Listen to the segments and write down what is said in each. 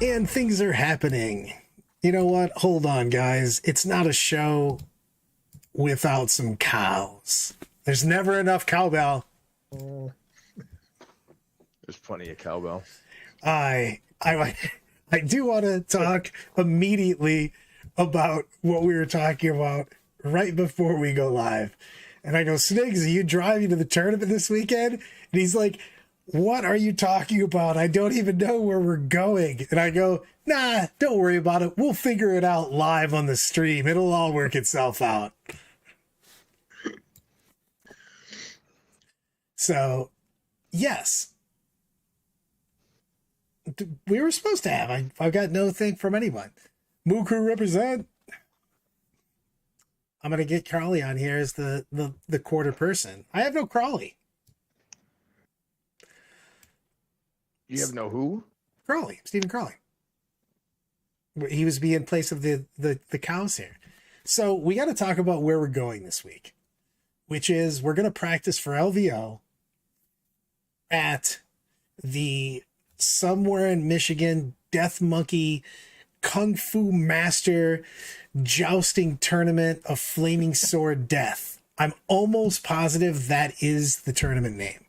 And things are happening. You know what? Hold on, guys. It's not a show without some cows. There's never enough cowbell. There's plenty of cowbell. I do want to talk immediately about what we were talking about right before we go live. And I go, Snigs, are you driving to the tournament this weekend? And he's like, what are you talking about? I don't even know where we're going. And I go, nah, don't worry about it. We'll figure it out live on the stream. It'll all work itself out. So, yes. We were supposed to have. I've got no thing from anyone. Moo Crew represent. I'm going to get Crawley on here as the quarter person. I have no Crawley. You have no who? Crawley, Stephen Crawley. He was being in place of the cows here. So we got to talk about where we're going this week, which is we're going to practice for LVO at the somewhere in Michigan Death Monkey Kung Fu Master Jousting Tournament of Flaming Sword Death. I'm almost positive that is the tournament name.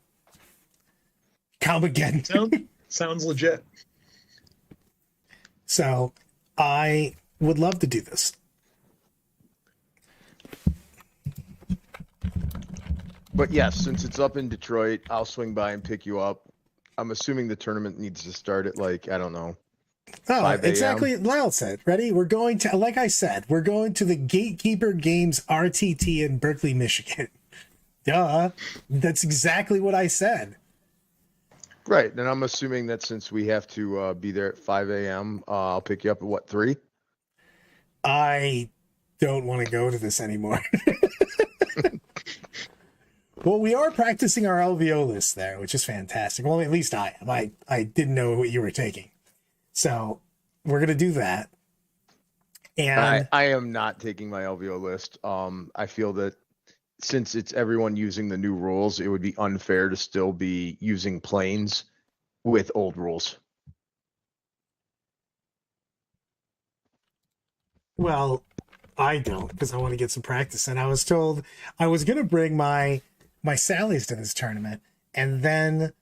Come again. Sounds legit. So I would love to do this. But yes, since it's up in Detroit, I'll swing by and pick you up. I'm assuming the tournament needs to start at like, I don't know. Oh, 5 a.m. exactly. Lyle said, ready? We're going to, like I said, we're going to the Gatekeeper Games RTT in Berkeley, Michigan. Duh. That's exactly what I said. Right. And I'm assuming that since we have to be there at 5 a.m., I'll pick you up at what, 3? I don't want to go to this anymore. Well, we are practicing our LVO list there, which is fantastic. Well, at least I am. I didn't know what you were taking. So we're going to do that. And I am not taking my LVO list. I feel that since it's everyone using the new rules, it would be unfair to still be using planes with old rules. well, I don't, because I want to get some practice. And I was told I was going to bring my Sallies to this tournament. And then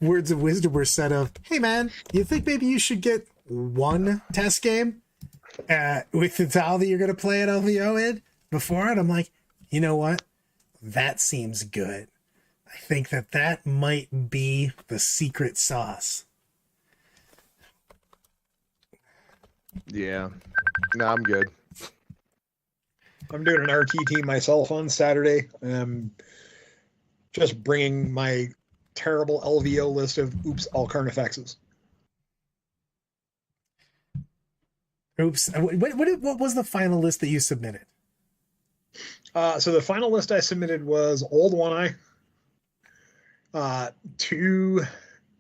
words of wisdom were said of, hey, man, you think maybe you should get one test game with the tile that you're going to play at LVO in before? And I'm like, you know what? That seems good. I think that might be the secret sauce. Yeah. No, I'm good. I'm doing an RTT myself on Saturday. Just bringing my terrible LVO list of oops, all Carnifexes. Oops. What was the final list that you submitted? So the final list I submitted was Old One Eye, 2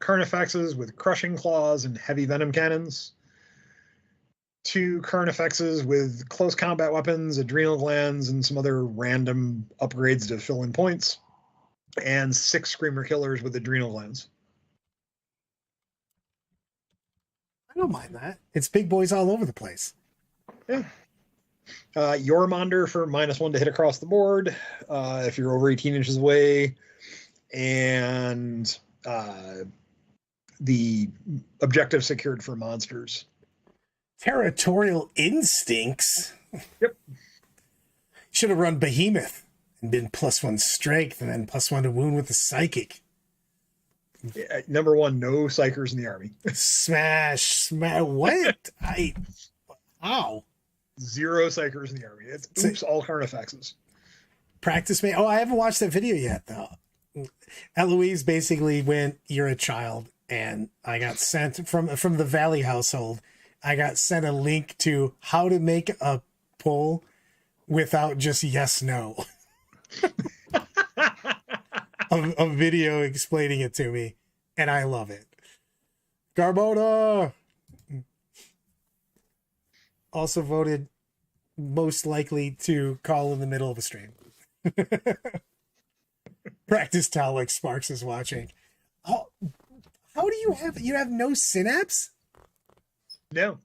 Carnifexes with Crushing Claws and Heavy Venom Cannons, 2 Carnifexes with Close Combat Weapons, Adrenal Glands, and some other random upgrades to fill in points, and 6 Screamer Killers with Adrenal Glands. I don't mind that. It's big boys all over the place. Yeah. Yormonder for -1 to hit across the board if you're over 18 inches away, and the objective secured for monsters. Territorial Instincts? Yep. Should have run Behemoth and been +1 strength and then +1 to wound with the psychic. Yeah, number 1, no psychers in the army. Smash. What? How? 0 psychers in the army. It's oops, all Carnifexes. Practice me. Oh, I haven't watched that video yet, though. Eloise basically went, you're a child, and I got sent from the Valley household. I got sent a link to how to make a poll without just yes, no. a video explaining it to me, and I love it. Garbona also voted most likely to call in the middle of a stream. Practice towel like Sparks is watching. How do you have no synapse? No.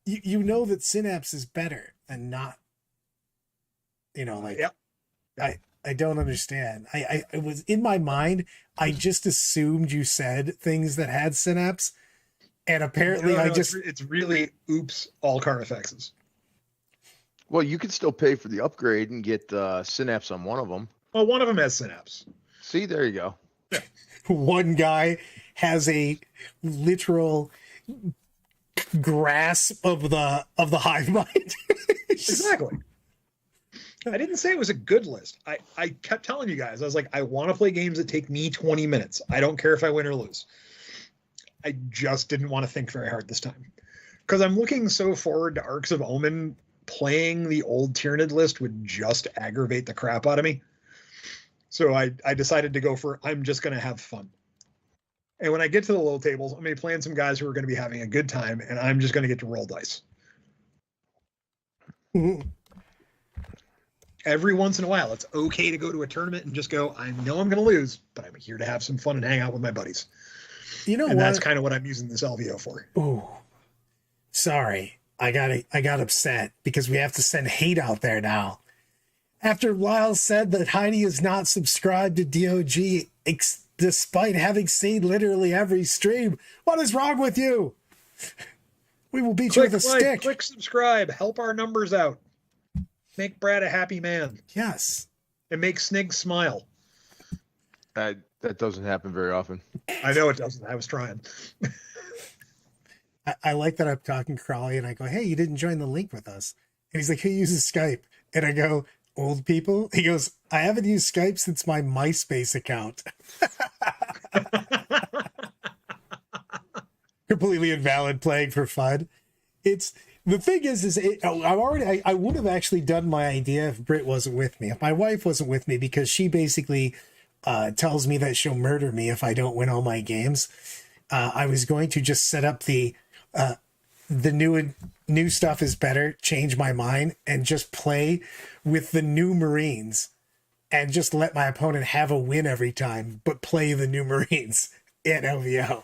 You know that Synapse is better than not. Like, Yep. I don't understand. I was in my mind, I just assumed you said things that had Synapse, and apparently No, it's really oops all Carnifexes. Well, you could still pay for the upgrade and get Synapse on one of them. Well, one of them has Synapse. See, there you go. One guy has a literal grasp of the hive mind. Exactly. I didn't say it was a good list. I kept telling you guys, I was like, I want to play games that take me 20 minutes. I don't care if I win or lose. I just didn't want to think very hard this time. Because I'm looking so forward to Arks of Omen. Playing the old Tyranid list would just aggravate the crap out of me. So I decided to go for, I'm just going to have fun. And when I get to the low tables, I'm going to be playing some guys who are going to be having a good time, and I'm just going to get to roll dice. Every once in a while, it's okay to go to a tournament and just go, I know I'm going to lose, but I'm here to have some fun and hang out with my buddies. And that's kind of what I'm using this LVO for. Oh, sorry. I got upset because we have to send hate out there now. After Lyle said that Heidi is not subscribed to DOG, despite having seen literally every stream, what is wrong with you? We will beat you with a stick. Click subscribe. Help our numbers out. Make Brad a happy man. Yes. And make Snig smile. That doesn't happen very often. I know it doesn't. I was trying. I like that I'm talking to Crawley and I go, hey, you didn't join the link with us. And he's like, who uses Skype? And I go, old people? He goes, I haven't used Skype since my MySpace account. Completely invalid, playing for fun. The thing is I would have actually done my idea if Britt wasn't with me. If my wife wasn't with me, because she basically tells me that she'll murder me if I don't win all my games. I was going to just set up the new stuff is better, change my mind, and just play with the new Marines and just let my opponent have a win every time, but play the new Marines in LVO.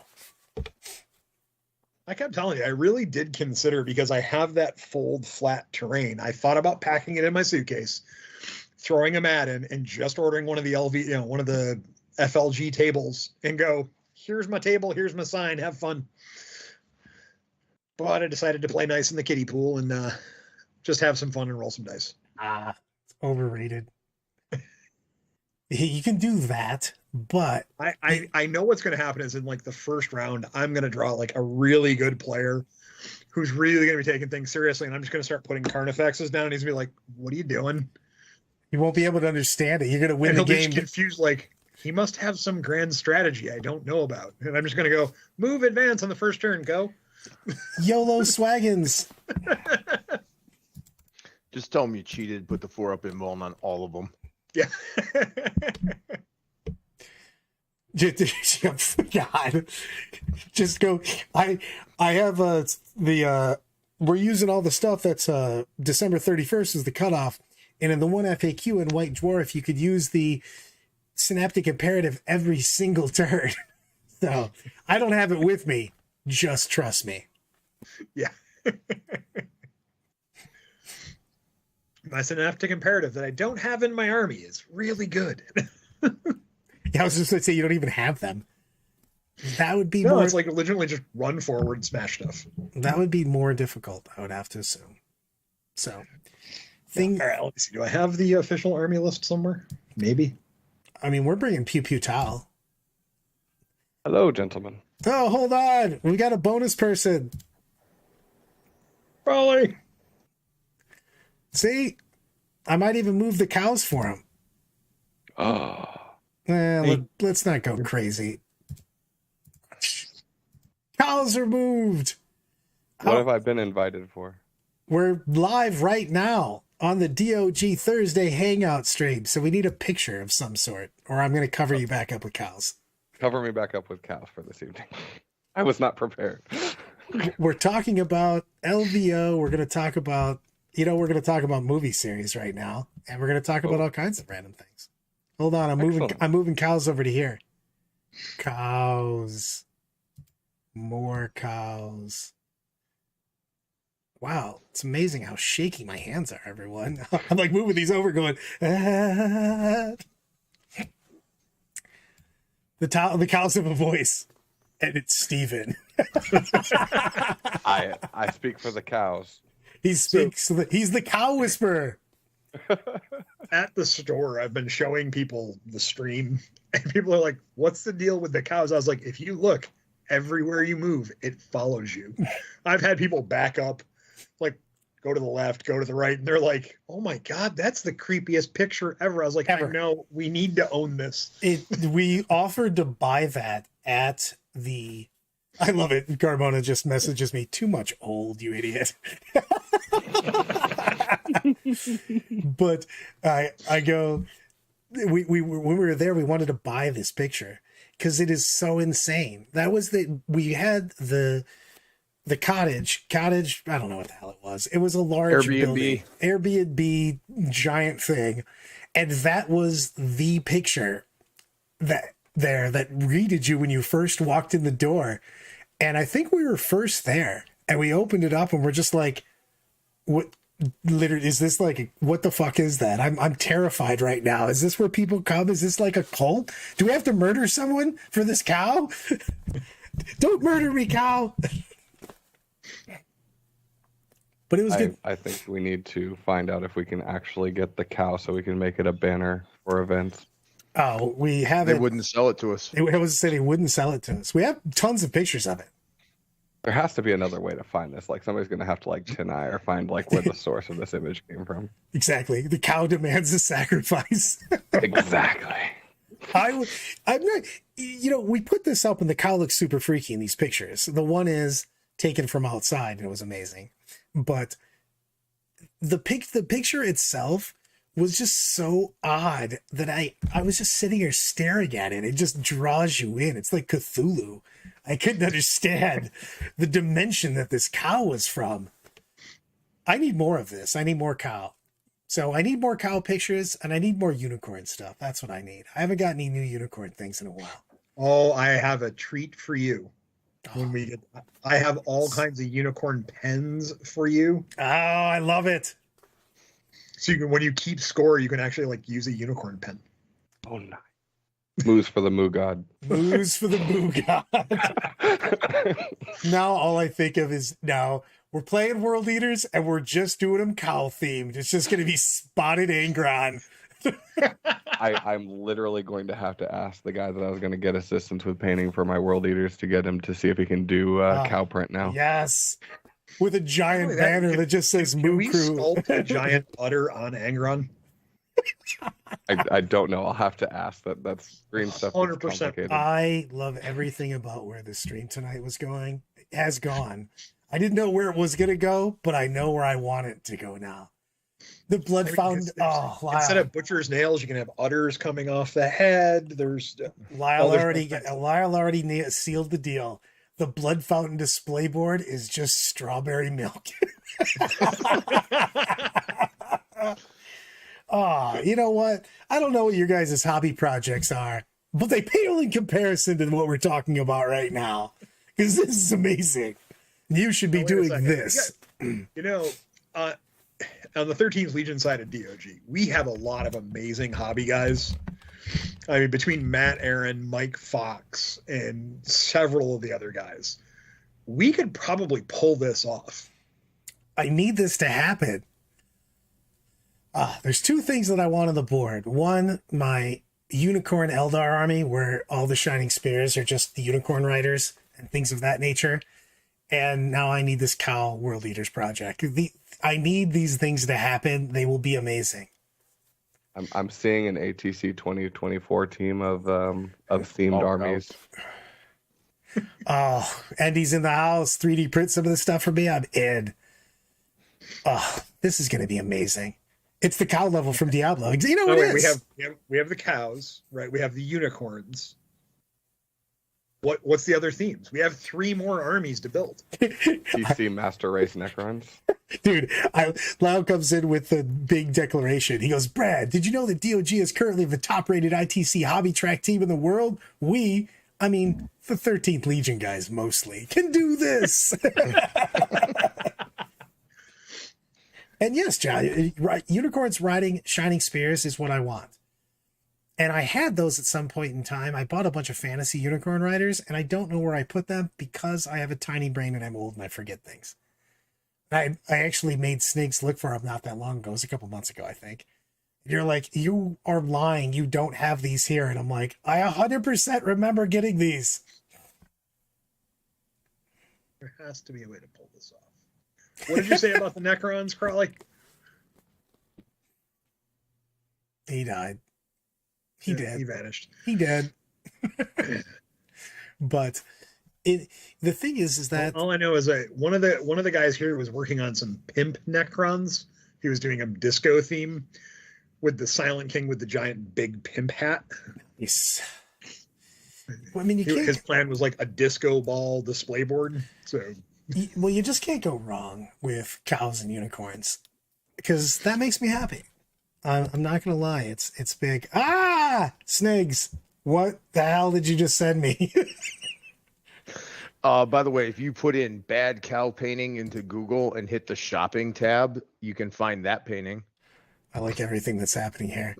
I kept telling you, I really did consider, because I have that fold flat terrain. I thought about packing it in my suitcase, throwing a mat in, and just ordering one of the one of the FLG tables and go, here's my table, here's my sign, have fun. But I decided to play nice in the kiddie pool and just have some fun and roll some dice. It's overrated. You can do that, but I know what's going to happen is in like the first round, I'm going to draw like a really good player who's really going to be taking things seriously, and I'm just going to start putting Carnifexes down, and he's going to be like, what are you doing? You won't be able to understand it. You're going to win the game. Be confused, like, he must have some grand strategy I don't know about. And I'm just going to go, move, advance on the first turn, go. YOLO Swaggins. Just tell them you cheated, put the 4-up invuln on all of them. Yeah. God. Just go. I have we're using all the stuff that's December 31st is the cutoff. And in the one FAQ in White Dwarf, you could use the synaptic imperative every single turn. So I don't have it with me. Just trust me. Yeah. My synaptic imperative that I don't have in my army is really good. Yeah, I was just going to say, you don't even have them. That would be no, it's like legitimately just run forward and smash stuff. That would be more difficult, I would have to assume. So, all right, let me see. Do I have the official army list somewhere? Maybe. I mean, we're bringing Pew Pew Tal. Hello, gentlemen. Oh, hold on. We got a bonus person. Probably. See? I might even move the cows for him. Oh. Let's not go crazy. Cows are moved. What have I been invited for? We're live right now on the DOG Thursday Hangout stream, so we need a picture of some sort, or I'm going to cover you back up with cows. Cover me back up with cows for this evening. I was not prepared. We're talking about LVO. We're going to talk about, we're going to talk about movie series right now, and we're going to talk about all kinds of random things. Hold on, I'm moving cows over to here. Cows. More cows. Wow, it's amazing how shaky my hands are, everyone. I'm like moving these over going, ah. The cows have a voice, and it's Steven. I speak for the cows. He speaks, he's the cow whisperer. At the store, I've been showing people the stream, and people are like, what's the deal with the cows? I was like, if you look everywhere you move, it follows you. I've had people back up, like, go to the left, go to the right, and they're like, oh my God, that's the creepiest picture ever. I was like, Ever. I know, we need to own this. We offered to buy that at the... I love it. Carbona just messages me, too much old, you idiot. But I go, when we were there, we wanted to buy this picture because it is so insane. That was we had the cottage, I don't know what the hell it was. It was a large Airbnb giant thing. And that was the picture that greeted you when you first walked in the door. And I think we were first there and we opened it up and we're just like, what literally is this? Like, what the fuck is that? I'm terrified right now. Is this where people come? Is this like a cult? Do we have to murder someone for this cow? Don't murder me, cow. But it was good. I think we need to find out if we can actually get the cow so we can make it a banner for events. Oh, we have They it. wouldn't sell it to us. It was said he wouldn't sell it to us. We have tons of pictures of it. There has to be another way to find this. Like somebody's gonna have to like deny or find like where the source of this image came from. Exactly. The cow demands a sacrifice. Exactly. I'm not, we put this up and the cow looks super freaky in these pictures. The one is taken from outside and it was amazing. But the picture itself was just so odd that I was just sitting here staring at it. It just draws you in. It's like Cthulhu. I couldn't understand the dimension that this cow was from. I need more of this. I need more cow. So I need more cow pictures and I need more unicorn stuff. That's what I need. I haven't got any new unicorn things in a while. Oh, I have a treat for you. I have all kinds of unicorn pens for you. Oh, I love it. So you can, when you keep score, you can actually like use a unicorn pen. Oh, nice. Moose for the Moo God. Moose for the Moo God. Now all I think of is we're playing World Eaters and we're just doing them cow themed. It's just going to be spotted Angron. I'm literally going to have to ask the guy that I was going to get assistance with painting for my World Eaters to get him to see if he can do cow print now. Yes. With a giant banner that just says Moo we Crew. sculpt a giant udder on Angron? I don't know. I'll have to ask. That's green stuff. 100%. Complicated. I love everything about where this stream tonight was going. It has gone. I didn't know where it was going to go, but I know where I want it to go now. The blood fountain. Oh, Lyle. Instead of butcher's nails, you can have udders coming off the head. There's Lyle already sealed the deal. The blood fountain display board is just strawberry milk. Oh, you know what? I don't know what your guys' hobby projects are, but they pale in comparison to what we're talking about right now. Because this is amazing. You should be doing this. On the 13th Legion side of DOG, we have a lot of amazing hobby guys. I mean, between Matt, Aaron, Mike Fox, and several of the other guys, we could probably pull this off. I need this to happen. There's two things that I want on the board. One, my Unicorn Eldar army, where all the Shining Spears are just the Unicorn Riders and things of that nature. And now I need this Cow World Eaters project. I need these things to happen. They will be amazing. I'm seeing an ATC 2024 team of themed armies. Oh, Andy's in the house. 3D print some of the stuff for me. I'm in. Oh, this is going to be amazing. It's the cow level from Diablo. You know what it is? We have the cows, right? We have the unicorns. What's the other themes? We have 3 more armies to build. TC Master Race Necrons. Dude, Lau comes in with the big declaration. He goes, Brad, did you know that DOG is currently the top-rated ITC hobby track team in the world? The 13th Legion guys mostly, can do this. And yes, John, unicorns riding shining spears is what I want. And I had those at some point in time. I bought a bunch of fantasy unicorn riders, and I don't know where I put them because I have a tiny brain and I'm old and I forget things. I actually made Sniegs look for them not that long ago. It was a couple months ago, I think. You're like, you are lying. You don't have these here. And I'm like, I 100% remember getting these. There has to be a way to pull this off. What did you say about the Necrons, Crawley? He died. He did. He vanished. He did. But the thing is that all I know is that one of the guys here was working on some pimp Necrons. He was doing a disco theme with the Silent King with the giant big pimp hat. Yes. Well, I mean, his plan was like a disco ball display board. So, well, you just can't go wrong with cows and unicorns because that makes me happy. I'm not gonna lie, it's big. Sniegs, what the hell did you just send me? By the way, if you put in bad cow painting into Google and hit the shopping tab, you can find that painting. I like everything that's happening here.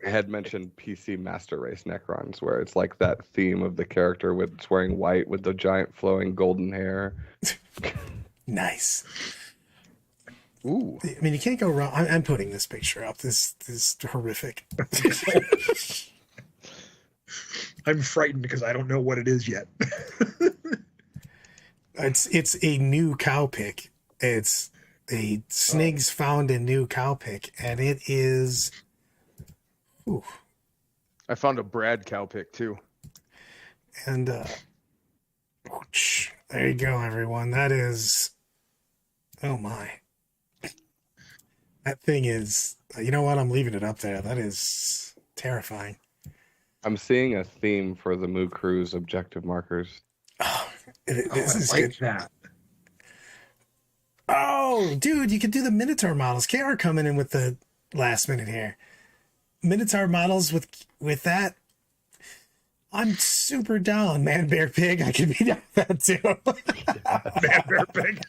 I had mentioned PC Master Race Necrons, where it's like that theme of the character with wearing white with the giant flowing golden hair. Nice. Ooh. I mean, you can't go wrong. I'm putting this picture up. This is horrific. I'm frightened because I don't know what it is yet. It's a new cow pick. It's a Sniegs found a new cow pick, and it is. Ooh. I found a Brad cow pick too. And there you go, everyone. That is. Oh my. That thing is, you know what? I'm leaving it up there. That is terrifying. I'm seeing a theme for the Moo Cruise objective markers. Oh, this is like good. that. Oh, dude, you could do the Minotaur models. KR coming in with the last minute here. Minotaur models with that. I'm super down. Man, Bear, Pig. I could be down with that too. Man, Bear, Pig.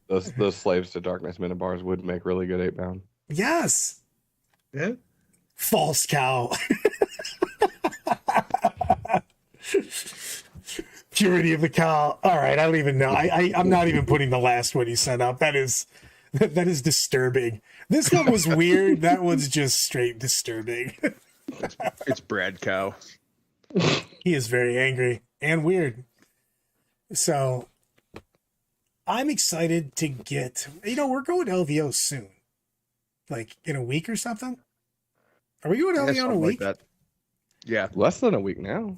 Those Slaves to Darkness Minibars would make really good 8-pound. Yes. Yeah. False cow. Purity of the cow. All right, I don't even know. I'm not even putting the last one you sent up. That is disturbing. This one was weird. That one's just straight disturbing. It's Brad cow. He is very angry and weird. So I'm excited to get, we're going to LVO soon. Like in a week or something? Are we going to LVO in a week? Like that. Yeah. Less than a week now.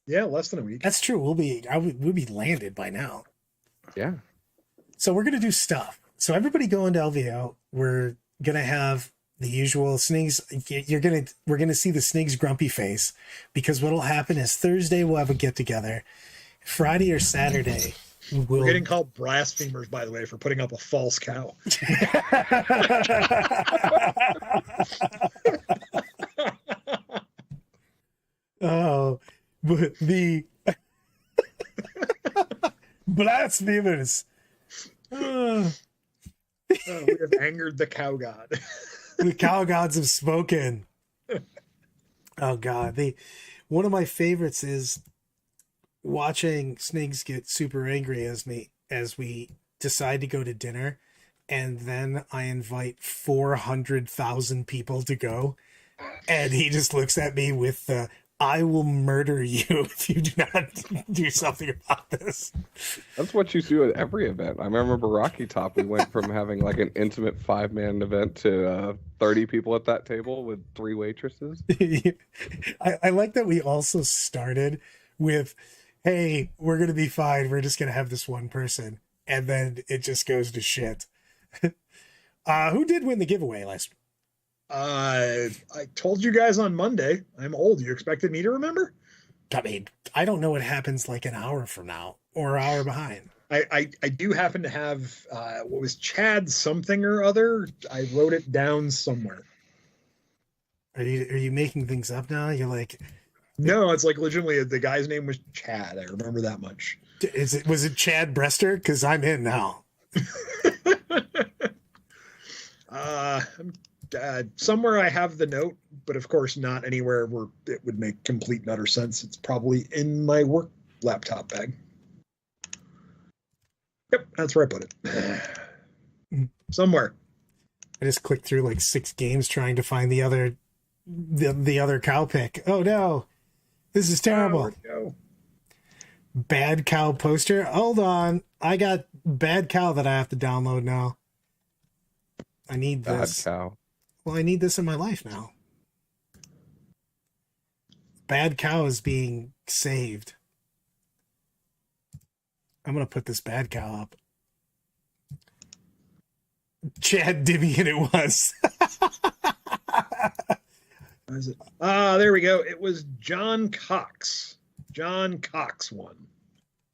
Yeah, less than a week. That's true. We'll be landed by now. Yeah. So we're going to do stuff. So everybody going to LVO, we're going to have the usual Sniegs. We're going to see the Sniegs grumpy face because what'll happen is Thursday we'll have a get together. Friday or Saturday, we're getting called blasphemers, by the way, for putting up a false cow. Oh, but the blasphemers. We have angered the cow god. The cow gods have spoken. Oh God, one of my favorites is watching Sniegs get super angry as we decide to go to dinner, and then I invite 400,000 people to go, and he just looks at me with the "I will murder you if you do not do something about this." That's what you do at every event. I remember Rocky Top, we went from having like an intimate 5-man event to 30 people at that table with 3 waitresses. I like that we also started with, hey, we're going to be fine. We're just going to have this one person. And then it just goes to shit. Who did win the giveaway last week? I told you guys on Monday. I'm old. You expected me to remember? I mean, I don't know what happens like an hour from now or an hour behind. I do happen to have, what was Chad something or other? I wrote it down somewhere. Are you making things up now? You're like... No, it's like legitimately the guy's name was Chad. I remember that much. Was it Chad Brester? Because I'm in now. Somewhere I have the note, but of course not anywhere where it would make complete and utter sense. It's probably in my work laptop bag. Yep, that's where I put it. Somewhere. I just clicked through like 6 games trying to find the other cow pick. Oh no, this is terrible. Where'd it go? Bad cow poster. Hold on, I got bad cow that I have to download now. I need this. Bad cow. Well, I need this in my life now. Bad cow is being saved. I'm gonna put this bad cow up. Chad Divian it was. What is it? There we go. It was John Cox. John Cox won.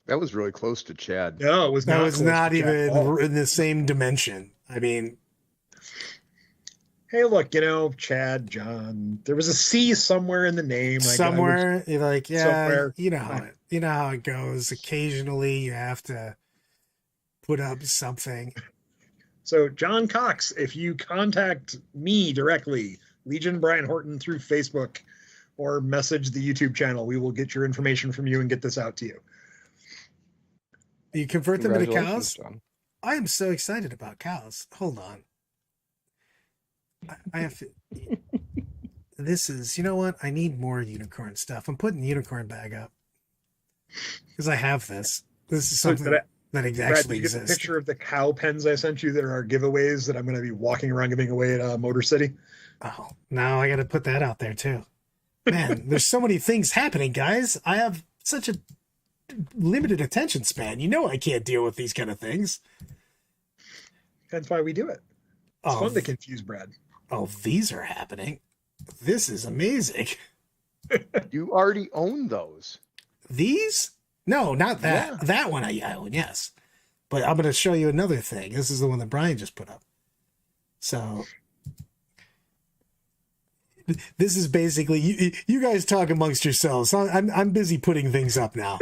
That was really close to Chad. No, it was That not. was close not to Jack even Paul. in the same dimension. I mean, Hey, look, Chad, John. There was a C somewhere in the name. somewhere you're like, yeah, somewhere. you know how it goes. Occasionally, you have to put up something. So, John Cox, if you contact me directly, Legion Brian Horton through Facebook, or message the YouTube channel, we will get your information from you and get this out to you. You convert them into Congratulations, cows. John. I am so excited about cows. Hold on. I have to. This is, you know what? I need more unicorn stuff. I'm putting the unicorn bag up because I have this. This is something that Brad, actually did you get the exists. picture of the cow pens I sent you that are giveaways that I'm going to be walking around giving away at Motor City? Oh, now I got to put that out there too. Man, there's so many things happening, guys. I have such a limited attention span. You know I can't deal with these kind of things. That's why we do it. It's Oh, fun to confuse Brad. oh, these are happening. This is amazing. You already own those. These? No, not that. Yeah. That one I own, yes. But I'm going to show you another thing. This is the one that Brian just put up. So this is basically you guys talk amongst yourselves. I'm busy putting things up now.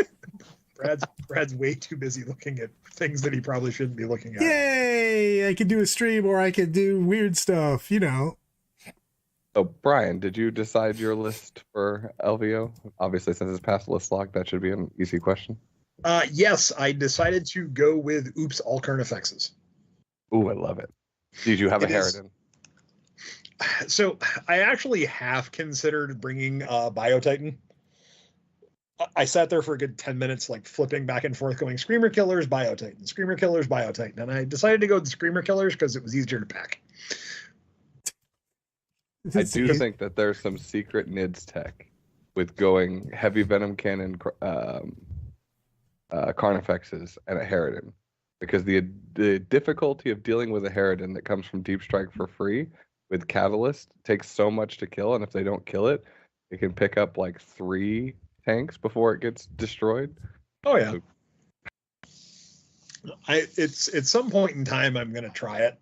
Brad's way too busy looking at things that he probably shouldn't be looking at. Yay! I could do a stream or I could do weird stuff, you know. So, Brian, did you decide your list for LVO? Obviously, since it's past list lock, that should be an easy question. Yes, I decided to go with Oops All Carnifexes. Ooh, I love it. Did you have a It is. Harridan? So I actually have considered bringing Biotitan. I sat there for a good 10 minutes, like flipping back and forth, going Screamer Killers, Biotitan, Screamer Killers, Biotitan. And I decided to go with the Screamer Killers because it was easier to pack. I do think that there's some secret NIDS tech with going heavy venom cannon Carnifexes and a Harridan. Because the difficulty of dealing with a Harridan that comes from Deep Strike for free with Catalyst takes so much to kill, and if they don't kill it, it can pick up like 3 tanks before it gets destroyed. Oh yeah. It's at some point in time I'm gonna try it.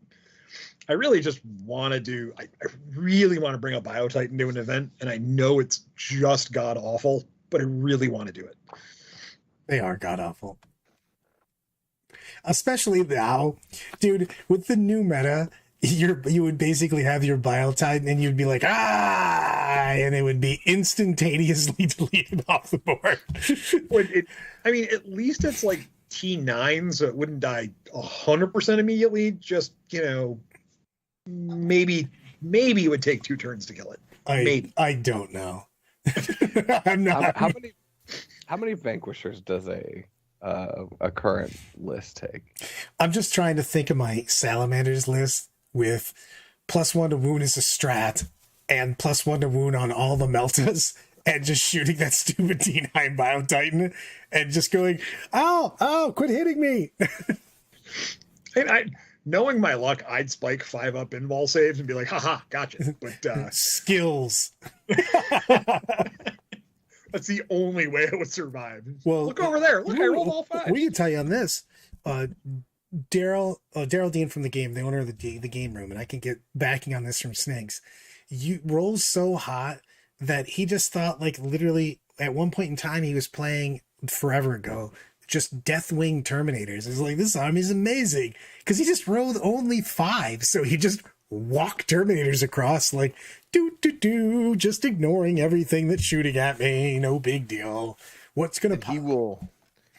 I really just want to I really want to bring a Biotitan to an event, and I know it's just god awful, but I really want to do it. They are god awful. Especially now, dude, with the new meta, you would basically have your Biotitan and you'd be like, and it would be instantaneously deleted off the board. I mean, at least it's like T9, so it wouldn't die 100% immediately. Just, maybe it would take 2 turns to kill it. Maybe. I don't know. I'm not. How many Vanquishers does a current list take? I'm just trying to think of my Salamanders list with +1 to wound as a strat and +1 to wound on all the Meltas and just shooting that stupid T9 Biotitan and just going, oh, quit hitting me. And knowing my luck, I'd spike 5-up invul saves and be like, haha, gotcha. But skills. that's the only way it would survive. Well, look over there. Look, I rolled all 5. We can tell you on this. Daryl Dean from the game, the owner of the game room, and I can get backing on this from Sniegs. You rolls so hot that he just thought, like, literally at one point in time he was playing forever ago. just Deathwing Terminators. It's like, this army is amazing because he just rolled only 5, so he just walked Terminators across like just ignoring everything that's shooting at me. No big deal. What's gonna pop? He will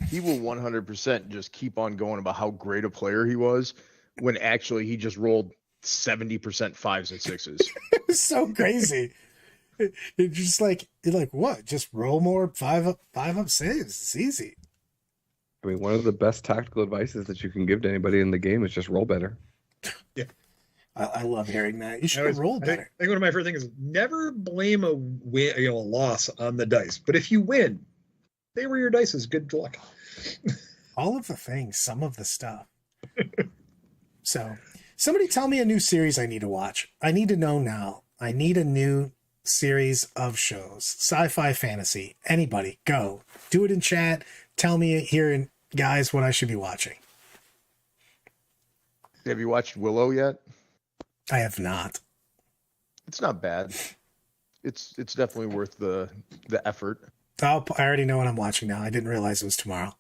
100% just keep on going about how great a player he was when actually he just rolled 70% 5s and 6s. It was so crazy. It's just like, you're like, what? Just roll more 5 up saves. It's easy. I mean, one of the best tactical advices that you can give to anybody in the game is just roll better. Yeah. I love hearing that. You should roll better. I think one of my favorite things is never blame a loss on the dice. But if you win, they were your dice's good luck. All of the things, some of the stuff. So, somebody tell me a new series I need to watch. I need to know now. I need a new series of shows. Sci-fi, fantasy. Anybody, go. Do it in chat. Tell me here, guys, what I should be watching. Have you watched Willow yet? I have not. It's not bad. It's definitely worth the effort. I already know what I'm watching now. I didn't realize it was tomorrow.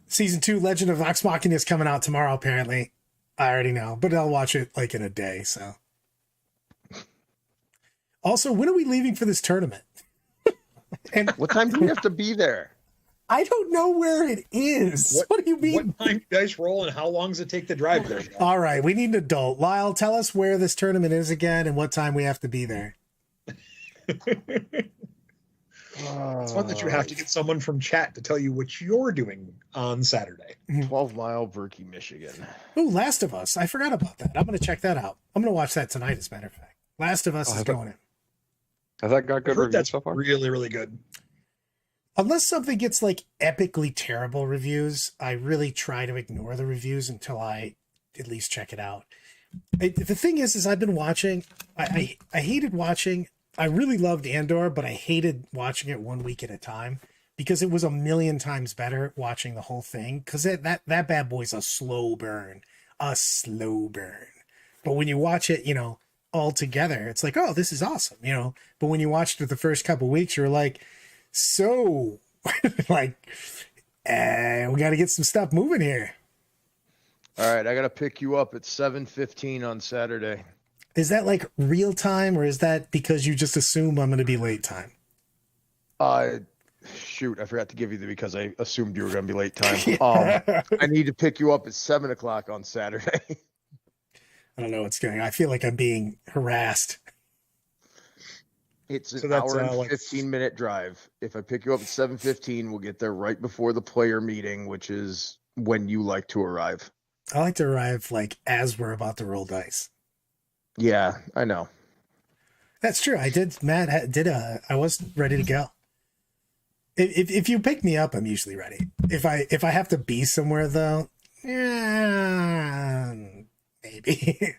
Season 2, Legend of Vox Machina is coming out tomorrow, apparently. I already know, but I'll watch it like in a day, so. Also, when are we leaving for this tournament? And what time do we have to be there? I don't know where it is. What do you mean? What time do you guys roll and how long does it take to drive there? All right, we need an adult. Lyle, tell us where this tournament is again and what time we have to be there. It's fun that you have to get someone from chat to tell you what you're doing on Saturday. 12 Mile, Berkey, Michigan. Oh, Last of Us. I forgot about that. I'm going to check that out. I'm going to watch that tonight, as a matter of fact. Last of Us is going in. Has that got good reviews That's so far? really, really good. Unless something gets like epically terrible reviews, I really try to ignore the reviews until I at least check it out. The thing is I've been watching. I hated watching. I really loved Andor, but I hated watching it 1 week at a time because it was a million times better watching the whole thing. Because that bad boy's a slow burn. But when you watch it, all together, it's like, oh, this is awesome, But when you watched it the first couple weeks, you're like, so like, we got to get some stuff moving here. All right, I got to pick you up at 7:15 on Saturday. Is that like real time, or is that because you just assume I'm going to be late time? Shoot, I forgot to give you because I assumed you were going to be late time. I need to pick you up at 7 o'clock on Saturday. I don't know what's going on. I feel like I'm being harassed. It's an hour and 15-minute drive. If I pick you up at 7:15, we'll get there right before the player meeting, which is when you like to arrive. I like to arrive like as we're about to roll dice. Yeah, I know. That's true. I did. Matt I was ready to go. If you pick me up, I'm usually ready. If I have to be somewhere though, yeah, maybe.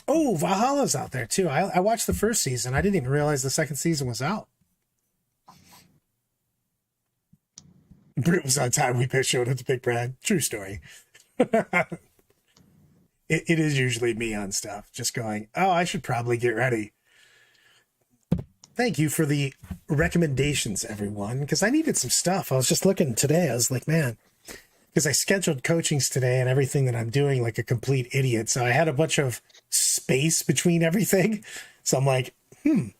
Oh, Valhalla's out there too. I watched the first season. I didn't even realize the second season was out. Britt was on time. We showed up to pick Brad. True story. It is usually me on stuff, just going, oh, I should probably get ready. Thank you for the recommendations, everyone, because I needed some stuff. I was just looking today. I was like, man, because I scheduled coachings today and everything that I'm doing like a complete idiot. So I had a bunch of space between everything. So I'm like, I'd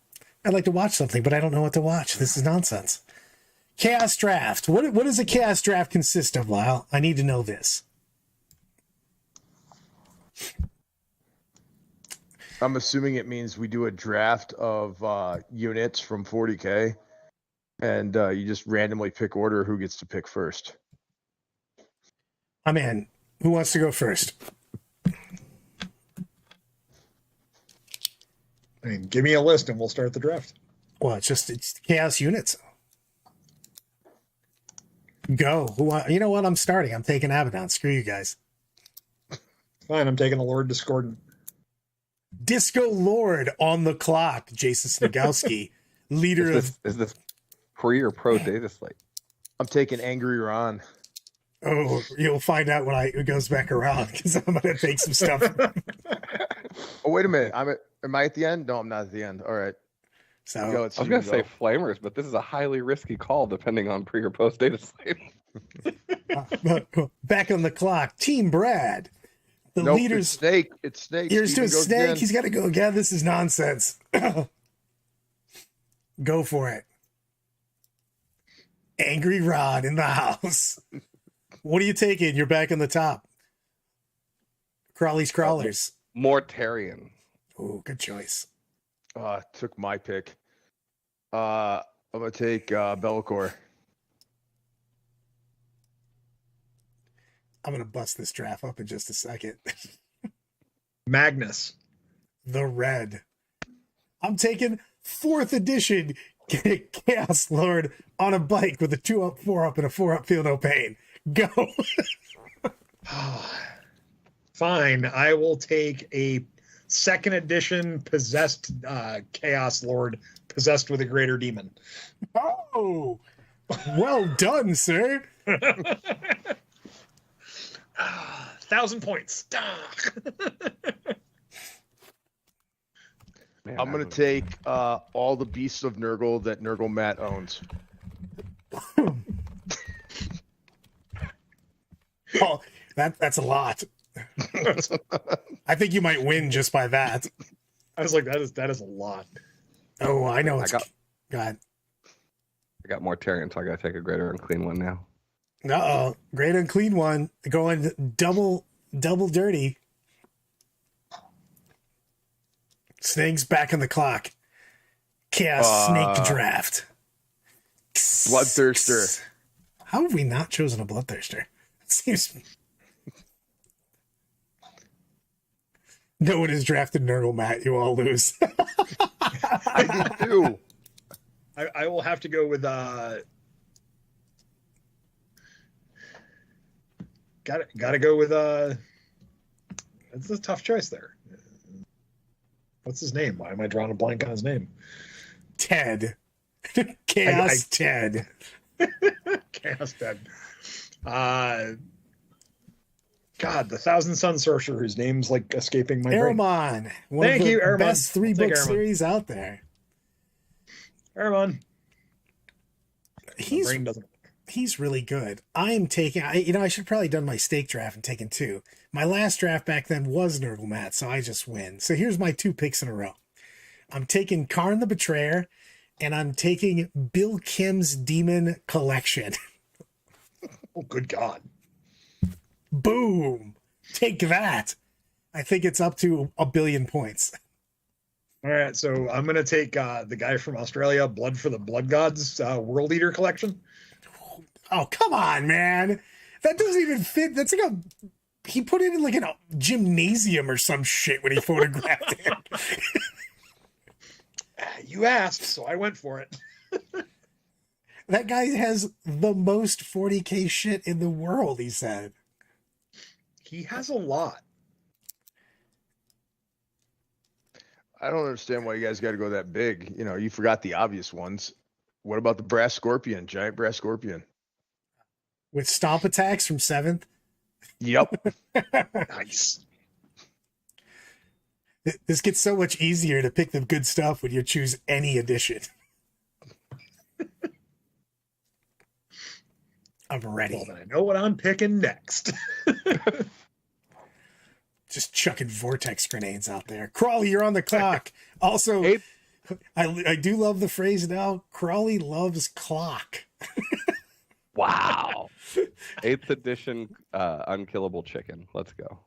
like to watch something, but I don't know what to watch. This is nonsense. Chaos Draft. What does a Chaos Draft consist of, Lyle? I need to know this. I'm assuming it means we do a draft of units from 40K, and you just randomly pick order who gets to pick first. I'm in. Who wants to go first? Give me a list and we'll start the draft. Well, it's Chaos units. Go. You know what? I'm starting. I'm taking Abaddon. Screw you guys. Fine, I'm taking a Lord Discordant. Disco Lord on the clock. Jason Snagowski, leader is this pre or pro data slate? I'm taking Angry Ron. Oh, you'll find out when it goes back around because I'm gonna take some stuff. Oh, wait a minute. Am I at the end? No, I'm not at the end. All right. So Go, I was going to say flamers, but this is a highly risky call depending on pre or post data slate. back on the clock, Team Brad. The Nope, leaders. It's Snake. It's Snake. Here's to a Steven goes snake. again. He's got to go again. This is nonsense. Go for it. Angry Rod in the house. What are you taking? You're back on the top. Crawley's Crawlers. Mortarian. Oh, good choice. Took my pick. I'm gonna take Bellicor. I'm going to bust this draft up in just a second. Magnus. The red. I'm taking 4th edition Chaos Lord on a bike with a 2-up, 4-up, and a 4-up feel no pain. Go. Fine. I will take a 2nd edition possessed Chaos Lord possessed with a greater demon. Oh, well done, sir. 1,000 points. Man, I'm gonna take all the beasts of Nurgle that Nurgle Matt owns. Oh, that's a lot. I think you might win just by that. I was like, that is a lot. Oh, I know. Go ahead. I got Mortarian, so I got to take a greater and clean one now. Uh-oh. Great and clean one. Going double dirty. Snake's back on the clock. Chaos Snake Draft. Bloodthirster. How have we not chosen a Bloodthirster? It seems... No one has drafted Nurgle, Matt. You all lose. I do too. I will have to go with gotta go with it's a tough choice there. What's his name? Why am I drawing a blank on his name? Ted. Chaos Ted. Chaos Ted. God, the Thousand Sun Sorcerer, whose name's like escaping my brain. Aramon. One Thank of the you, Aramon. best 3-book Aramon. series out there. Aramon. My brain doesn't. He's really good. I'm taking, I should probably done my stake draft and taken 2. My last draft back then was Nurgle Matt, so I just win. So here's my 2 picks in a row. I'm taking Karn the Betrayer, and I'm taking Bill Kim's Demon Collection. Oh, good God. Boom. Take that. I think it's up to 1 billion points. All right, so I'm going to take the guy from Australia, Blood for the Blood Gods World Eater Collection. Oh, come on, man. That doesn't even fit. That's like he put it in like in a gymnasium or some shit when he photographed it. You asked, so I went for it. That guy has the most 40K shit in the world, he said. He has a lot. I don't understand why you guys got to go that big. You know, you forgot the obvious ones. What about the Brass Scorpion, Giant Brass Scorpion? With stomp attacks from 7th. Yep. Nice. This gets so much easier to pick the good stuff when you choose any edition. I'm ready. Well, then I know what I'm picking next. Just chucking vortex grenades out there. Crawley, you're on the clock. Also, I do love the phrase now. Crawley loves clock. Wow. 8th edition unkillable chicken. Let's go.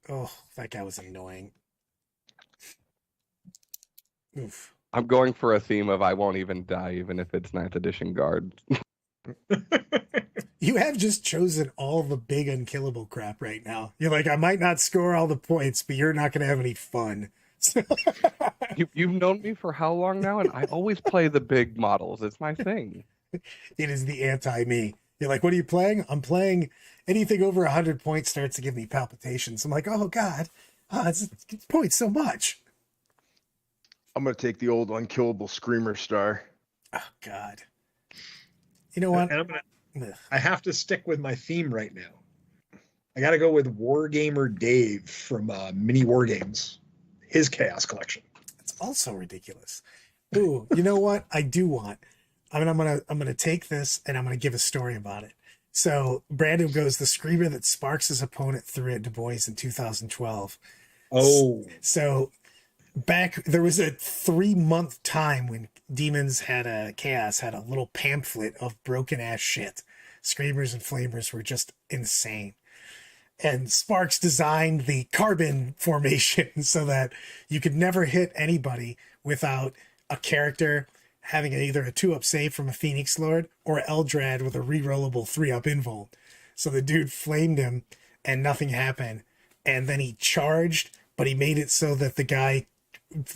Oh, that guy was annoying. Oof. I'm going for a theme of I won't even die, even if it's 9th edition guard. You have just chosen all the big unkillable crap right now. You're like, I might not score all the points, but you're not going to have any fun. You've known me for how long now? And I always play the big models. It's my thing. It is the anti-me. You're like, what are you playing? I'm playing anything over 100 points starts to give me palpitations. I'm like, oh, God. It's points so much. I'm going to take the old unkillable Screamer Star. Oh, God. You know what? And I have to stick with my theme right now. I got to go with Wargamer Dave from Mini War Games, his Chaos Collection. It's also ridiculous. Ooh, you know what? I do want. I mean, I'm gonna take this and I'm gonna give a story about it. So Brandon goes, the screamer that Sparks' opponent threw at Du Bois in 2012. Oh, So back there was a 3-month time when Chaos had a little pamphlet of broken ass shit. Screamers and flamers were just insane. And Sparks designed the carbon formation so that you could never hit anybody without a character having either a 2-up save from a Phoenix Lord or Eldrad with a rerollable 3-up invuln. So the dude flamed him and nothing happened. And then he charged, but he made it so that the guy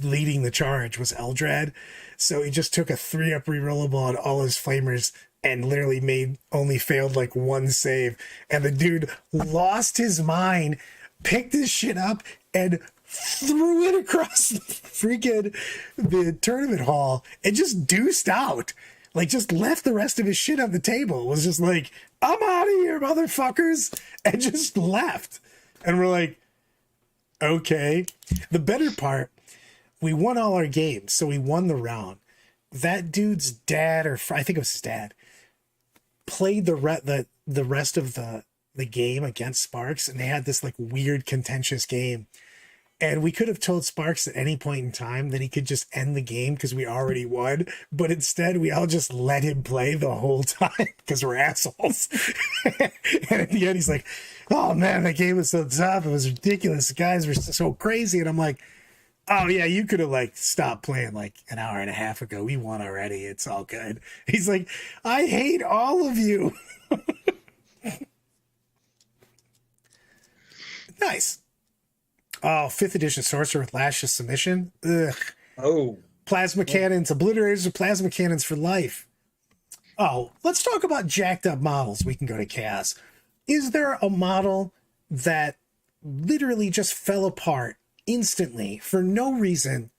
leading the charge was Eldrad. So he just took a 3-up rerollable on all his flamers and literally only failed like 1 save. And the dude lost his mind, picked his shit up, and threw it across the tournament hall and just deuced out. Like, just left the rest of his shit on the table. Was just like, I'm out of here, motherfuckers, and just left. And we're like, okay. The better part, we won all our games, so we won the round. That dude's dad, or I think it was his dad, played the rest of the game against Sparks, and they had this like weird contentious game. And we could have told Sparks at any point in time that he could just end the game because we already won. But instead, we all just let him play the whole time because we're assholes. And at the end, he's like, oh man, that game was so tough. It was ridiculous. The guys were so crazy. And I'm like, oh yeah, you could have like stopped playing like an hour and a half ago. We won already. It's all good. He's like, I hate all of you. Nice. Oh, 5th edition sorcerer with Lashes submission. Ugh. oh, Plasma cannons, obliterators or plasma cannons for life. Oh, let's talk about jacked up models. We can go to chaos. Is there a model that literally just fell apart instantly for no reason,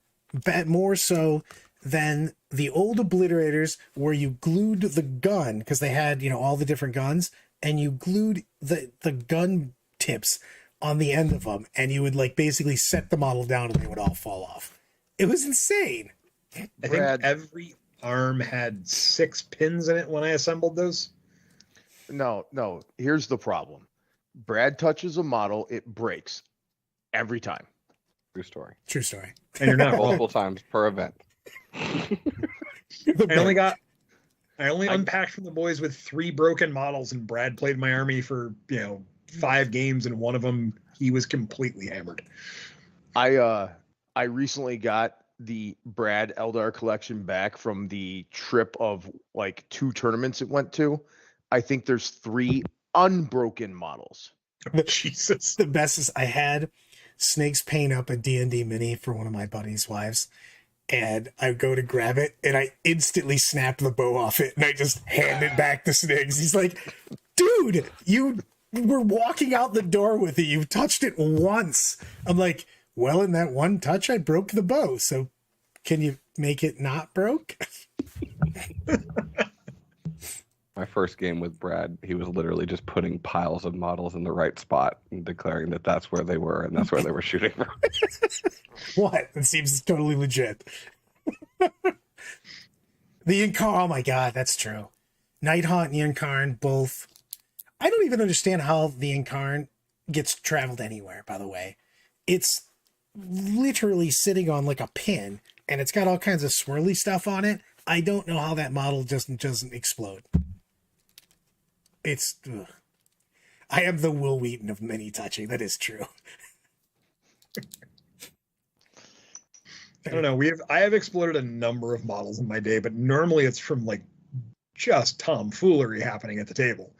but more so than the old obliterators where you glued the gun because they had, all the different guns, and you glued the gun tips on the end of them, and you would like basically set the model down and they would all fall off. It was insane. I think every arm had 6 pins in it when I assembled those. No. Here's the problem. Brad touches a model, it breaks every time. True story. True story. And you're not wrong. Multiple times per event. I only unpacked from the boys with 3 broken models, and Brad played my army for 5 games, and one of them he was completely hammered. I recently got the Brad Eldar collection back from the trip of like 2 tournaments it went to. I think there's 3 unbroken models. Jesus. The best is I had Snake's paint up a D&D mini for one of my buddy's wives, and I go to grab it and I instantly snapped the bow off it and I just hand it back to Snigs. He's like, dude, you were walking out the door with it. You touched it once. I'm like, well, in that one touch, I broke the bow. So can you make it not broke? My first game with Brad, he was literally just putting piles of models in the right spot and declaring that that's where they were and that's where they were shooting from. What? It seems totally legit. The Incarn, oh my God, that's true. Nighthaunt and the Incarn, both. I don't even understand how the Incarn gets traveled anywhere, by the way. It's literally sitting on like a pin, and it's got all kinds of swirly stuff on it. I don't know how that model doesn't explode. It's... Ugh. I am the Will Wheaton of mini touching. That is true. I don't know. I have exploded a number of models in my day, but normally it's from like just tomfoolery happening at the table.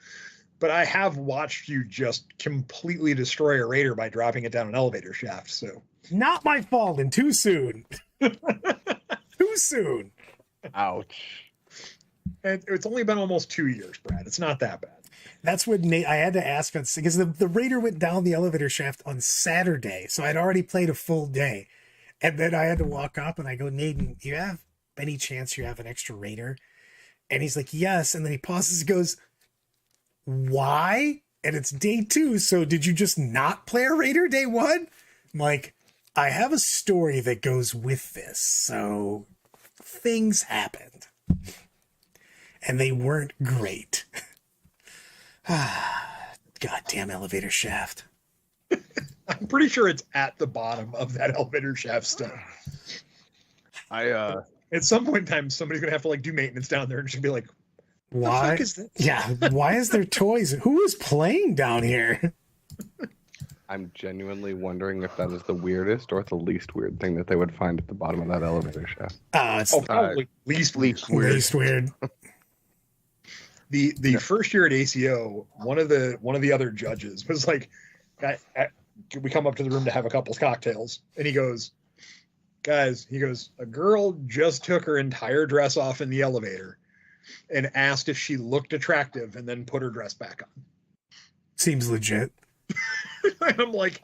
But I have watched you just completely destroy a raider by dropping it down an elevator shaft. So not my fault, and too soon. Too soon. Ouch. And it's only been almost 2 years, Brad. It's not that bad. That's what Nate, I had to ask on, because the raider went down the elevator shaft on Saturday, so I'd already played a full day. And then I had to walk up and I go, Nathan, do you have any chance you have an extra raider? And he's like, yes. And then he pauses and goes, why? And it's day 2. So did you just not play a raider day 1? I'm like, I have a story that goes with this. So things happened. And they weren't great. Goddamn elevator shaft. I'm pretty sure it's at the bottom of that elevator shaft stuff. At some point in time, somebody's gonna have to like do maintenance down there and just be like, why? The fuck is this? Yeah, why is there toys? Who is playing down here? I'm genuinely wondering if that is the weirdest or the least weird thing that they would find at the bottom of that elevator shaft. It's Probably least weird. least weird. The first year at ACO, one of the other judges was like, we come up to the room to have a couple cocktails, and he goes, guys, a girl just took her entire dress off in the elevator and asked if she looked attractive and then put her dress back on. Seems legit. And I'm like,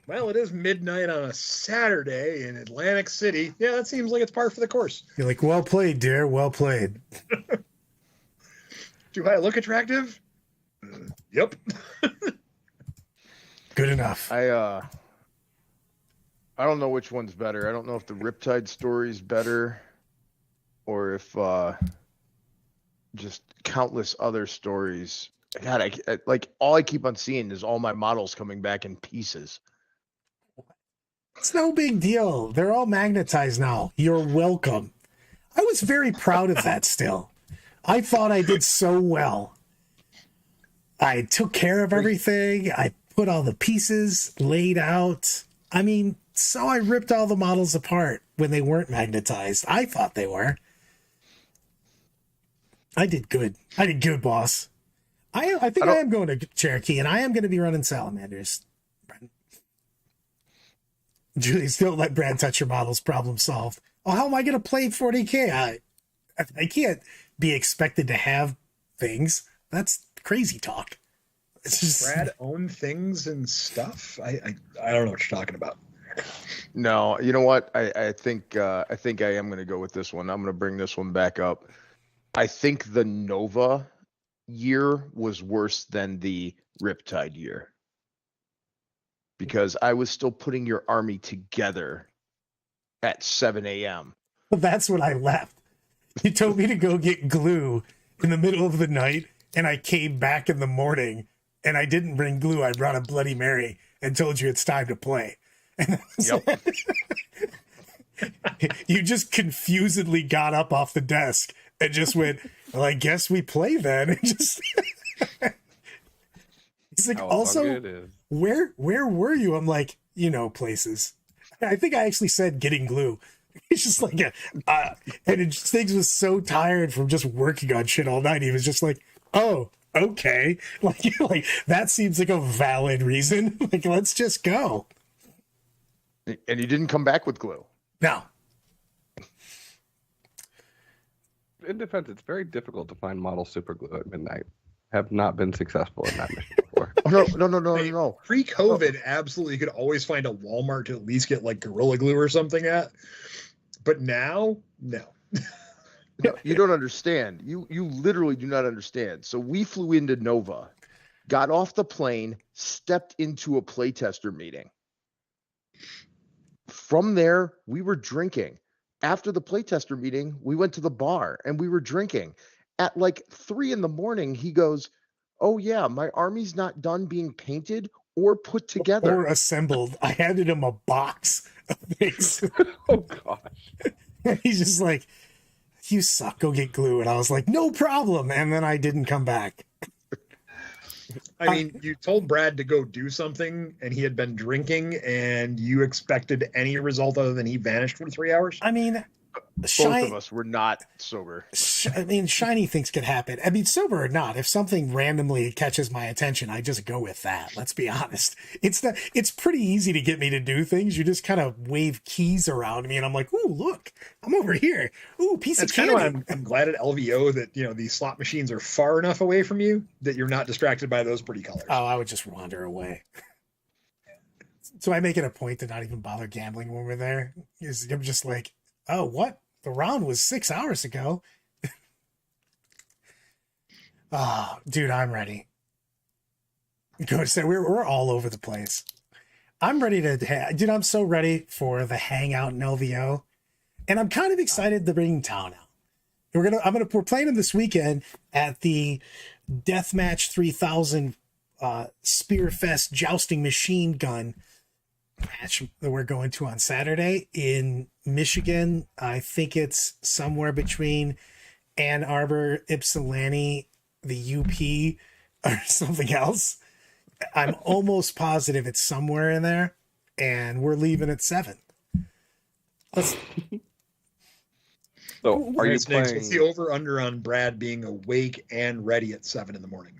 well, it is midnight on a Saturday in Atlantic City. Yeah, that seems like it's par for the course. You're like, well played, dear. Well played. Do I look attractive? Yep. Good enough. I don't know which one's better. I don't know if the Riptide story's better or if just countless other stories. God, I like all I keep on seeing is all my models coming back in pieces. It's no big deal. They're all magnetized now. You're welcome. I was very proud of that still. I thought I did so well. I took care of everything. I put all the pieces laid out. I mean, so I ripped all the models apart when they weren't magnetized. I thought they were. I did good. I did good, boss. I think I am going to Cherokee, and I am going to be running salamanders. Julius, don't let Brad touch your models. Problem solved. Oh, how am I going to play 40K? I can't be expected to have things. That's crazy talk. It's just Brad own things and stuff. I don't know what you're talking about. No, you know what? I think I am going to go with this one. I'm going to bring this one back up. I think the Nova year was worse than the Riptide year because I was still putting your army together at 7 a.m. That's when I left. You told me to go get glue in the middle of the night, and I came back in the morning, and I didn't bring glue. I brought a Bloody Mary and told you it's time to play. And Yep. You just confusedly got up off the desk and just went, well, I guess we play then. And just it's like, also, where were you? I'm like, places. I think I actually said getting glue. It's just like, Stiggs was so tired from just working on shit all night. He was just like, oh, okay. Like that seems like a valid reason. Like, let's just go. And you didn't come back with glue. No. In defense, it's very difficult to find model super glue at midnight. Have not been successful in that mission before. Oh, no. Pre-COVID, absolutely, you could always find a Walmart to at least get like Gorilla Glue or something at. But now, no. No, you don't understand. You literally do not understand. So we flew into Nova, got off the plane, stepped into a playtester meeting. From there, we were drinking. After the playtester meeting, we went to the bar and we were drinking. At like 3 a.m, he goes, oh yeah, my army's not done being painted or put together. Or assembled. I handed him a box of things. Oh gosh. And he's just like, you suck, go get glue. And I was like, no problem. And then I didn't come back. I mean, you told Brad to go do something and he had been drinking and you expected any result other than he vanished for 3 hours? I mean, Both of us were not sober. Shiny things could happen. I mean, sober or not, if something randomly catches my attention, I just go with that. Let's be honest. It's pretty easy to get me to do things. You just kind of wave keys around me and I'm like, ooh, look, I'm over here. Ooh, piece That's of kind candy. of why I'm glad at LVO that, these slot machines are far enough away from you that you're not distracted by those pretty colors. Oh, I would just wander away. So I make it a point to not even bother gambling when we're there. I'm just like, oh, what? The round was 6 hours ago. Oh, dude, I'm ready. Go say we're all over the place. I'm ready to, dude. I'm so ready for the hangout in LVO. And I'm kind of excited to bring Tau now. We're playing him this weekend at the Deathmatch 3000 Spearfest Jousting Machine Gun match that we're going to on Saturday in Michigan. I think it's somewhere between Ann Arbor, Ypsilanti, the UP, or something else. I'm almost positive it's somewhere in there, and we're leaving at 7. So are you Sniegs, playing? what's the over/under on Brad being awake and ready at 7 in the morning?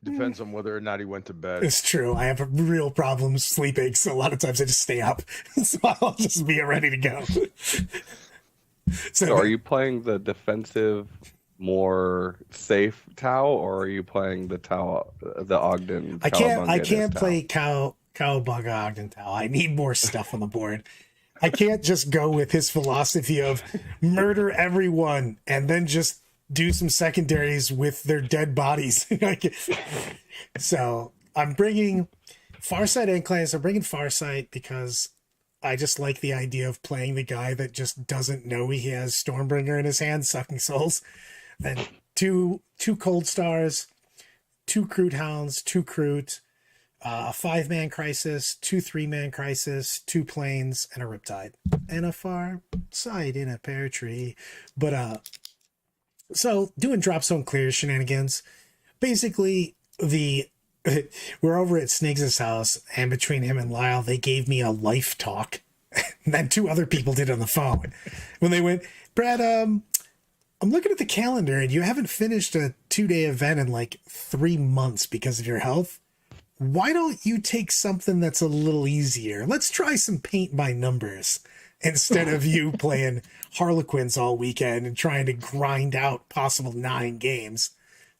Depends on whether or not he went to bed. It's true. I have a real problem sleeping, so a lot of times I just stay up. So I'll just be ready to go. So are you playing the defensive, more safe Tau, or are you playing the Tau, the Ogden? I can't play Cowabunga Ogden Tau. I need more stuff on the board. I can't just go with his philosophy of murder everyone and then just do some secondaries with their dead bodies. So I'm bringing Farsight and Clans. I'm bringing Farsight because I just like the idea of playing the guy that just doesn't know he has Stormbringer in his hand, sucking souls. Then two Cold Stars, 2 Crude Hounds, 2 Crude, a 5-man Crisis, 2 3-man Crisis, 2 Planes, and a Riptide, and a Far Side in a Pear Tree. But so doing drop zone clear shenanigans. Basically, we're over at Sniggs' house, and between him and Lyle, they gave me a life talk. And then 2 other people did on the phone. When they went, Brad, I'm looking at the calendar, and you haven't finished a 2-day event in like 3 months because of your health. Why don't you take something that's a little easier? Let's try some paint by numbers instead of you playing Harlequins all weekend and trying to grind out possible 9 games.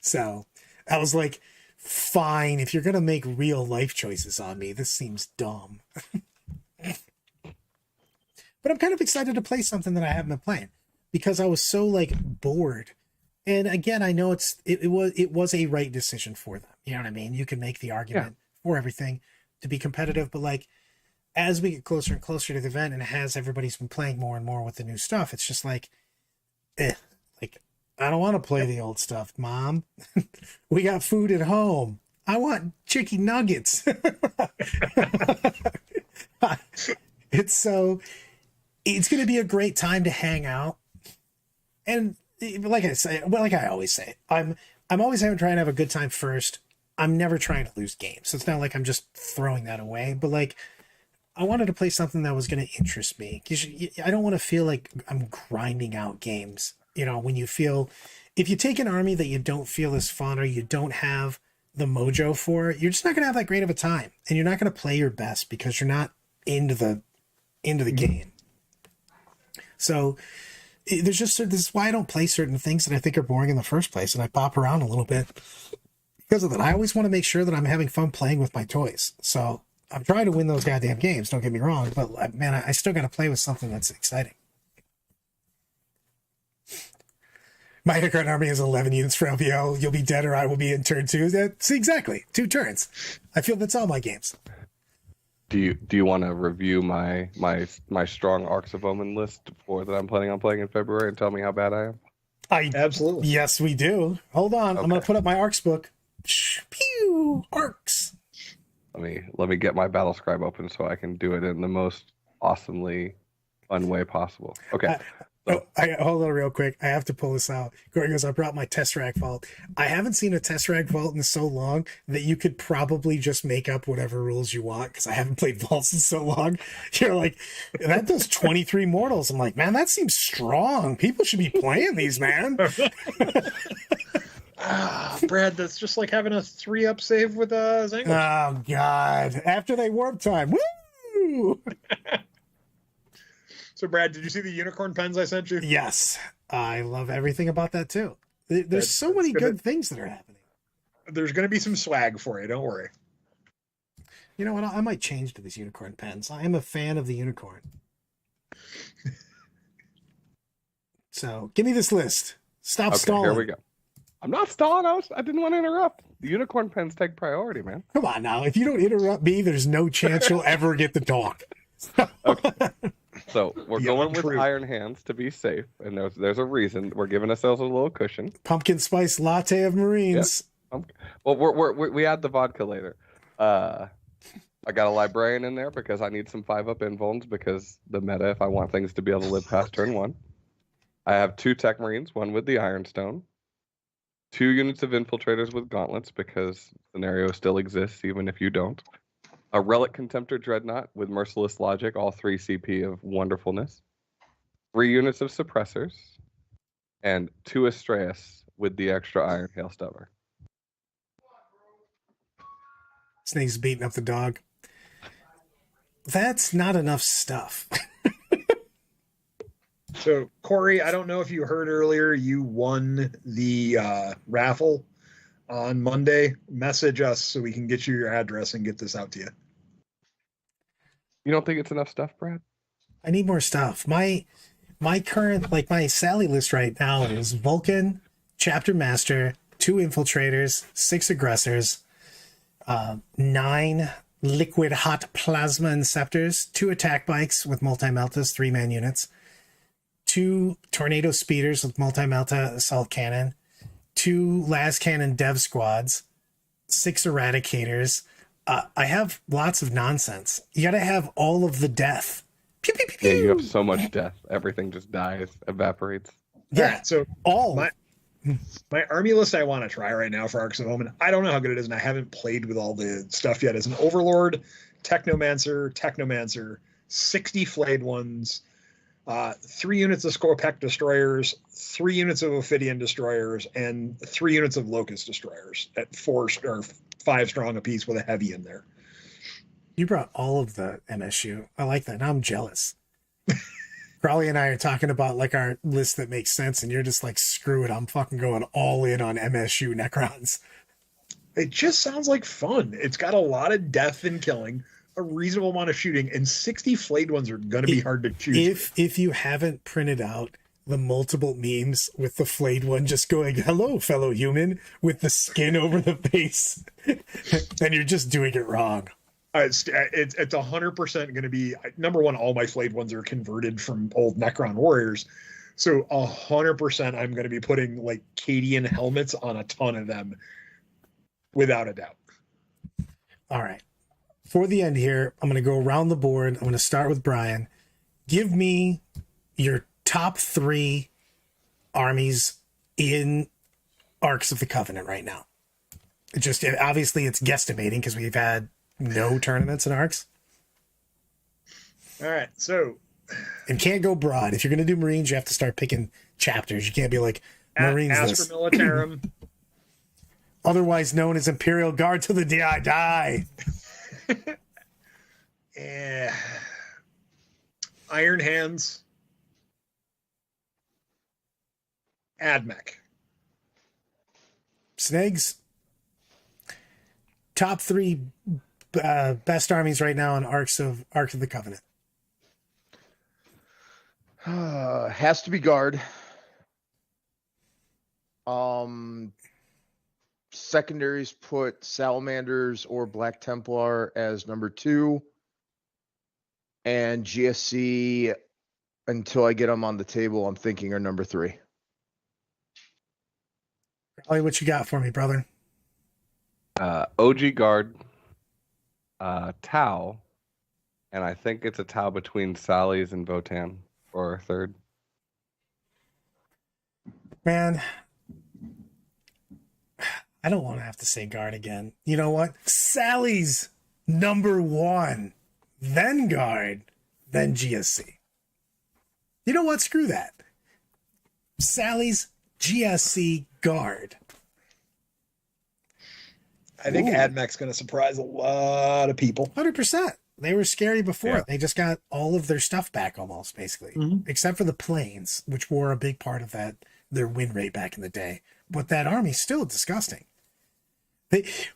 So I was like, fine, if you're going to make real life choices on me, this seems dumb. But I'm kind of excited to play something that I haven't been playing because I was so like bored. And again, I know it was a right decision for them. You know what I mean? You can make the argument for everything to be competitive, but like as we get closer and closer to the event and everybody's been playing more and more with the new stuff, it's just like, like I don't want to play the old stuff, Mom. We got food at home. I want chicken nuggets. It's going to be a great time to hang out. And like I always say, I'm always trying to have a good time first. I'm never trying to lose games. So it's not like I'm just throwing that away, but like I wanted to play something that was going to interest me. I don't want to feel like I'm grinding out games. You know, when if you take an army that you don't feel is fun or you don't have the mojo for, you're just not going to have that great of a time, and you're not going to play your best because you're not into the game. So this is why I don't play certain things that I think are boring in the first place, and I pop around a little bit because of that. I always want to make sure that I'm having fun playing with my toys. So I'm trying to win those goddamn games, don't get me wrong, but man, I still got to play with something that's exciting. My Hickory army has 11 units for LVO. You'll be dead or I will be in turn 2. That's exactly 2 turns. I feel that's all my games. Do you want to review my strong Arks of Omen list that I'm planning on playing in February and tell me how bad I am? Absolutely. Yes, we do. Hold on. Okay. I'm going to put up my Arks book. Pew! Arks. Let me get my battle scribe open so I can do it in the most awesomely fun way possible. Okay. Hold on real quick. I have to pull this out. Corey goes, I brought my Tesseract Vault. I haven't seen a Tesseract Vault in so long that you could probably just make up whatever rules you want because I haven't played Vaults in so long. You're like, that does 23 mortals. I'm like, man, that seems strong. People should be playing these, man. Brad, that's just like having a 3-up save with Zangos. Oh, God. After they warp time. Woo! So, Brad, did you see the unicorn pens I sent you? Yes. I love everything about that, too. There's so many good things that are happening. There's going to be some swag for you. Don't worry. You know what? I might change to these unicorn pens. I am a fan of the unicorn. So, give me this list. Stop stalling. Here we go. I'm not stalling. I didn't want to interrupt. The unicorn pens take priority, man. Come on now. If you don't interrupt me, there's no chance you'll ever get to talk. Okay. So we're Beyond going with true. Iron Hands to be safe, and there's a reason. We're giving ourselves a little cushion. Pumpkin spice latte of Marines. Well, we add the vodka later. I got a librarian in there because I need some 5-up invulns because the meta, if I want things to be able to live past turn 1. I have 2 Tech Marines, one with the Ironstone, 2 units of Infiltrators with Gauntlets because scenario still exists even if you don't. A Relic Contemptor Dreadnought with Merciless Logic, all 3 CP of wonderfulness. 3 units of Suppressors, and 2 Astraeus with the extra Iron Hail Stubber. Snake's beating up the dog. That's not enough stuff. So, Corey, I don't know if you heard earlier, you won the raffle on Monday. Message us so we can get you your address and get this out to you. You don't think it's enough stuff, Brad? I need more stuff. My current, like my Sally list right now is Vulcan, Chapter Master, 2 Infiltrators, 6 Aggressors, 9 Liquid Hot Plasma Inceptors, 2 Attack Bikes with Multi-Meltas, 3-man units, 2 Tornado Speeders with Multi-Melta Assault Cannon, 2 Las Cannon Dev Squads, 6 Eradicators. I have lots of nonsense. You gotta have all of the death. Pew, pew, pew, pew. Yeah, you have so much death. Everything just dies, evaporates. Yeah, All right, so all. my army list I want to try right now for Arks of Omen. I don't know how good it is, and I haven't played with all the stuff yet. As an Overlord, Technomancer, 60 Flayed Ones, 3 units of Scorpec Destroyers, 3 units of Ophidian Destroyers, and 3 units of Locust Destroyers at 4 or 5 strong apiece with a heavy in there. You brought all of the MSU. I like that. Now I'm jealous. Crowley and I are talking about like our list that makes sense, and you're just like, screw it. I'm fucking going all in on MSU Necrons. It just sounds like fun. It's got a lot of death and killing, a reasonable amount of shooting, and 60 Flayed Ones are going to be hard to choose. If you haven't printed out the multiple memes with the flayed one just going, hello, fellow human, with the skin over the face, then you're just doing it wrong. It's 100% going to be, number one, all my Flayed Ones are converted from old Necron warriors. So 100% I'm going to be putting like Cadian helmets on a ton of them, without a doubt. All right. For the end here, I'm going to go around the board. I'm going to start with Brian. Give me your top 3 armies in Arks of the Covenant right now. Obviously it's guesstimating because we've had no tournaments in Arks. All right, so... And can't go broad. If you're going to do Marines, you have to start picking chapters. You can't be like, Marines Astra this. Militarum. Otherwise known as Imperial Guard till the day I die. Iron Hands. Admech. Sniegs. Top 3 best armies right now in Ark of the Covenant. Has to be Guard. Secondaries put Salamanders or Black Templar as number 2. And GSC, until I get them on the table, I'm thinking are number 3. Ollie, what you got for me, brother? OG Guard, Tau, and I think it's a Tau between Sally's and Votan for a 3rd. Man, I don't want to have to say Guard again. You know what? Sally's number 1, then Guard, then GSC. You know what? Screw that. Sally's GSC Guard. I think Ooh. Admech's going to surprise a lot of people. 100%. They were scary before. Yeah. They just got all of their stuff back almost, basically. Mhm. Except for the planes, which were a big part of their win rate back in the day. But that army's still disgusting.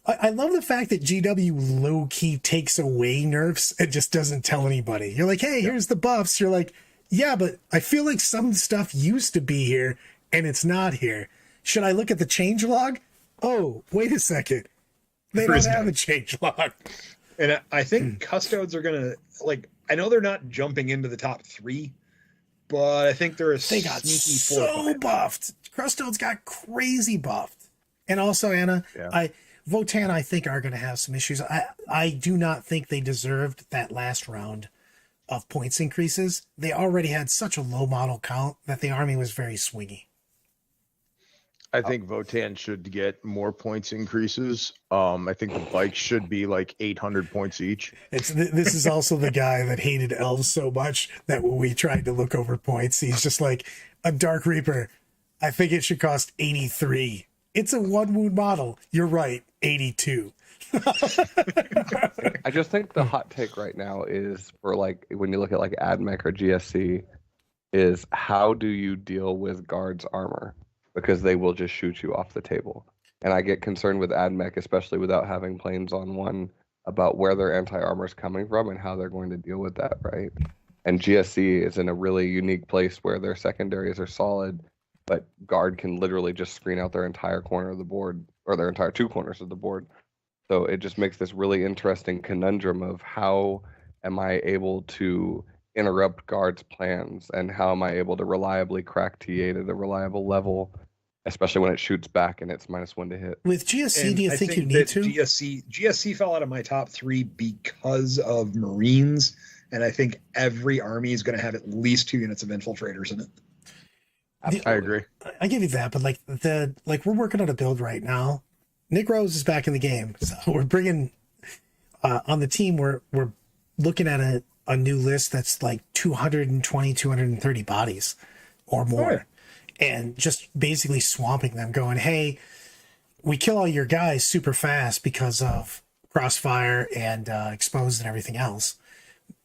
I love the fact that GW low-key takes away nerfs and just doesn't tell anybody. You're like, hey, here's the buffs. You're like, yeah, but I feel like some stuff used to be here and it's not here. Should I look at the change log? Oh, wait a second. They don't have a change log. And I think custodes are going to, like, I know they're not jumping into the top 3, but I think they're a They got sneaky 4 or so 5. buffed. Cruststones got crazy buffed. And also, Anna, Yeah. Votan, I think, are going to have some issues. I do not think they deserved that last round of points increases. They already had such a low model count that the army was very swingy. I think Votan should get more points increases. I think the bikes should be like 800 points each. This is also the guy that hated elves so much that when we tried to look over points, he's just like, a Dark Reaper, I think it should cost 83. It's a 1 wound model. You're right, 82. I just think the hot take right now is for like when you look at like AdMech or GSC, is how do you deal with guards armor? Because they will just shoot you off the table. And I get concerned with AdMech, especially without having planes on one, about where their anti-armor is coming from and how they're going to deal with that, right? And GSC is in a really unique place where their secondaries are solid, but guard can literally just screen out their entire corner of the board, or their entire 2 corners of the board. So it just makes this really interesting conundrum of how am I able to interrupt guards' plans, and how am I able to reliably crack T8 at a reliable level, especially when it shoots back and it's -1 to hit. With GSC, And do you I think you that need to? GSC fell out of my top 3 because of Marines, and I think every army is going to have at least 2 units of infiltrators in it. I agree. I give you that, but like we're working on a build right now. Nick Rose is back in the game, so we're bringing on the team. We're looking at a new list that's like 220, 230 bodies or more, and just basically swamping them. Going, hey, we kill all your guys super fast because of crossfire and exposed and everything else.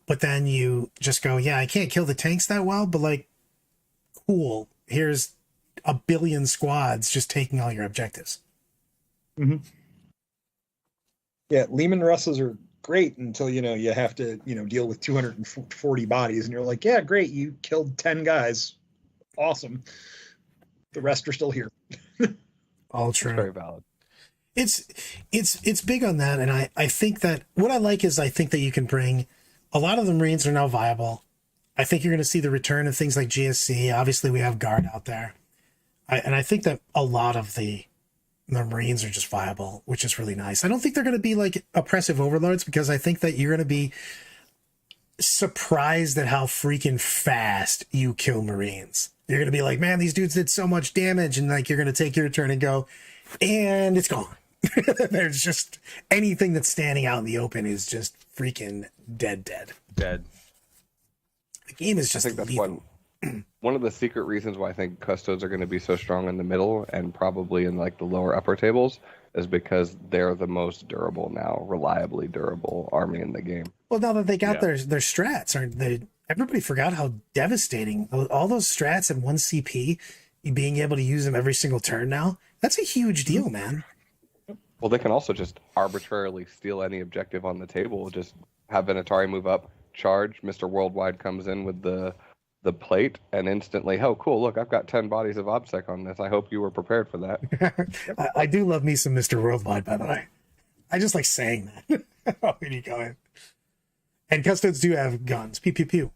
But then you just go, yeah, I can't kill the tanks that well, but like, cool. Here's a billion squads just taking all your objectives. Mm-hmm. Yeah, Lehman Russes are great until you have to deal with 240 bodies, and you're like, yeah, great, you killed 10 guys, awesome. The rest are still here. All true. It's very valid. It's big on that, and I think that what I like is I think that you can bring a lot of the Marines are now viable. I think you're going to see the return of things like GSC. Obviously, we have Guard out there. And I think that a lot of the Marines are just viable, which is really nice. I don't think they're going to be like oppressive overlords, because I think that you're going to be surprised at how freaking fast you kill Marines. You're going to be like, man, these dudes did so much damage. And like, you're going to take your turn and go, and it's gone. There's just anything that's standing out in the open is just freaking dead. Dead. The game is I just think that's lethal. one of the secret reasons why I think Custodes are going to be so strong in the middle and probably in like the lower upper tables is because they're the most durable now, reliably durable army in the game. Well, now that they got their strats, aren't they? Everybody forgot how devastating all those strats and 1 CP, being able to use them every single turn now. That's a huge deal, man. Well, they can also just arbitrarily steal any objective on the table. Just have an Atari move up, charge. Mr. Worldwide comes in with the plate, and instantly, oh, cool, look, I've got 10 bodies of OBSEC on this. I hope you were prepared for that. I do love me some Mr. Worldwide, by the way. I just like saying that. Oh, here you go. And Custodes do have guns. Pew, pew, pew.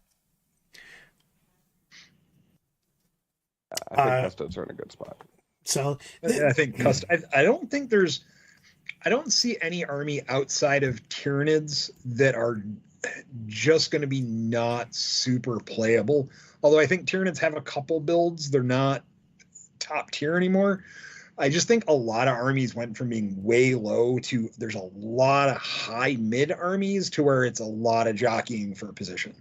I think Custodes are in a good spot. So I think I don't see any army outside of Tyranids that are just going to be not super playable. Although I think Tyranids have a couple builds. They're not top tier anymore. I just think a lot of armies went from being way low to there's a lot of high mid armies to where it's a lot of jockeying for position.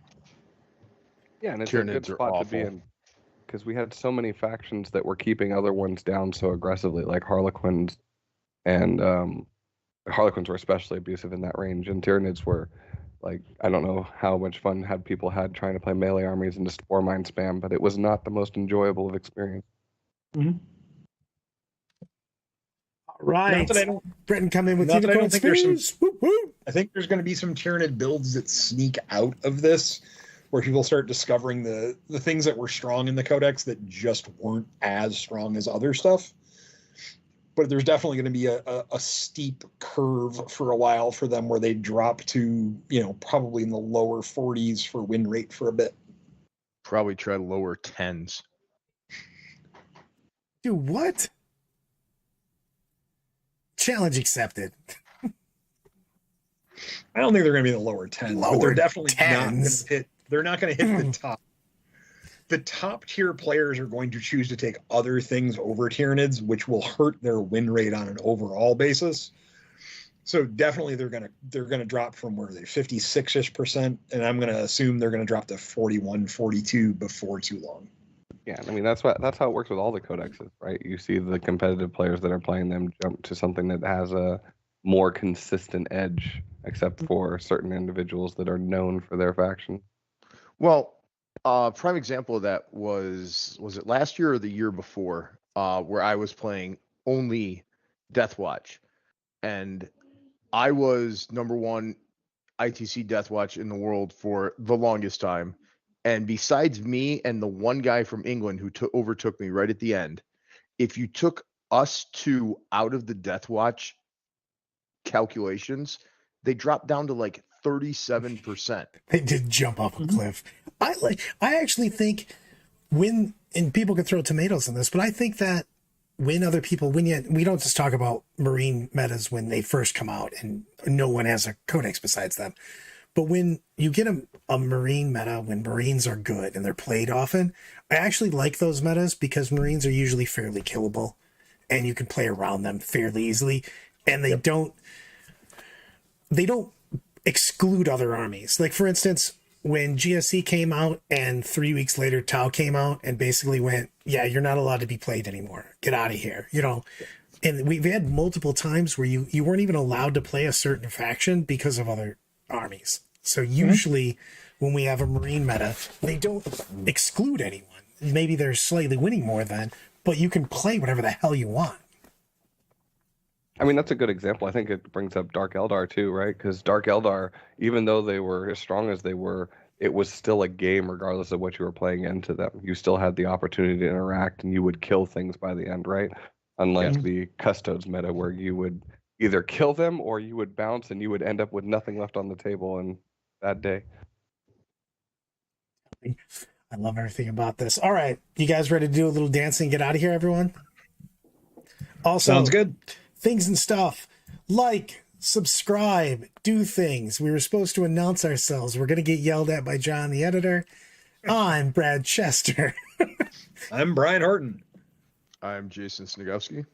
Yeah, and it's Tyranids a good are spot to be awful. in. Because we had so many factions that were keeping other ones down so aggressively, like Harlequins, and Harlequins were especially abusive in that range, and Tyranids were, like, I don't know how much fun people had trying to play melee armies and just spore mine spam, but it was not the most enjoyable of experience. Mm-hmm. all right. Britton, come in with Not that I unicorn don't think there's some- spears. Whoop, whoop. I think there's going to be some Tyranid builds that sneak out of this, where people start discovering the things that were strong in the Codex that just weren't as strong as other stuff. but there's definitely going to be a steep curve for a while for them where they drop to, probably in the lower 40s for win rate for a bit. Probably try lower 10s. Dude, what? Challenge accepted. I don't think they're going to be in the lower 10s, but they're definitely not going to hit. They're not going to hit the top. The top tier players are going to choose to take other things over Tyranids, which will hurt their win rate on an overall basis. So definitely they're gonna drop from where are they 56-ish%, and I'm gonna assume they're gonna drop to 41, 42 before too long. Yeah, I mean that's how it works with all the codexes, right? You see the competitive players that are playing them jump to something that has a more consistent edge, except for certain individuals that are known for their faction. Well, prime example of that was it last year or the year before, where I was playing only Deathwatch, and I was number one ITC Deathwatch in the world for the longest time. And besides me and the one guy from England who overtook me right at the end, if you took us two out of the Deathwatch calculations, they dropped down to like 37%. They did jump off a cliff. I actually think and people can throw tomatoes in this, but I think that we don't just talk about Marine metas when they first come out and no one has a codex besides them. But when you get a Marine meta, when Marines are good and they're played often, I actually like those metas because Marines are usually fairly killable and you can play around them fairly easily. And they don't exclude other armies. Like, for instance, when GSC came out and 3 weeks later Tau came out and basically went, yeah, you're not allowed to be played anymore. Get out of here. And we've had multiple times where you weren't even allowed to play a certain faction because of other armies. So usually when we have a Marine meta, they don't exclude anyone. Maybe they're slightly winning more than, but you can play whatever the hell you want. I mean, that's a good example. I think it brings up Dark Eldar too, right? Because Dark Eldar, even though they were as strong as they were, it was still a game regardless of what you were playing into them. You still had the opportunity to interact and you would kill things by the end, right? Unlike the Custodes meta where you would either kill them or you would bounce and you would end up with nothing left on the table in that day. I love everything about this. All right, you guys ready to do a little dancing and get out of here, everyone? Also, sounds good. Things and stuff like subscribe, do things. We were supposed to announce ourselves. We're going to get yelled at by John, the editor. I'm Brad Chester. I'm Brian Horton. I'm Jason Snigowski.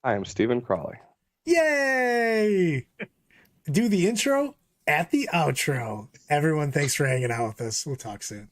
I am Stephen Crawley. Yay! Do the intro at the outro. Everyone, thanks for hanging out with us. We'll talk soon.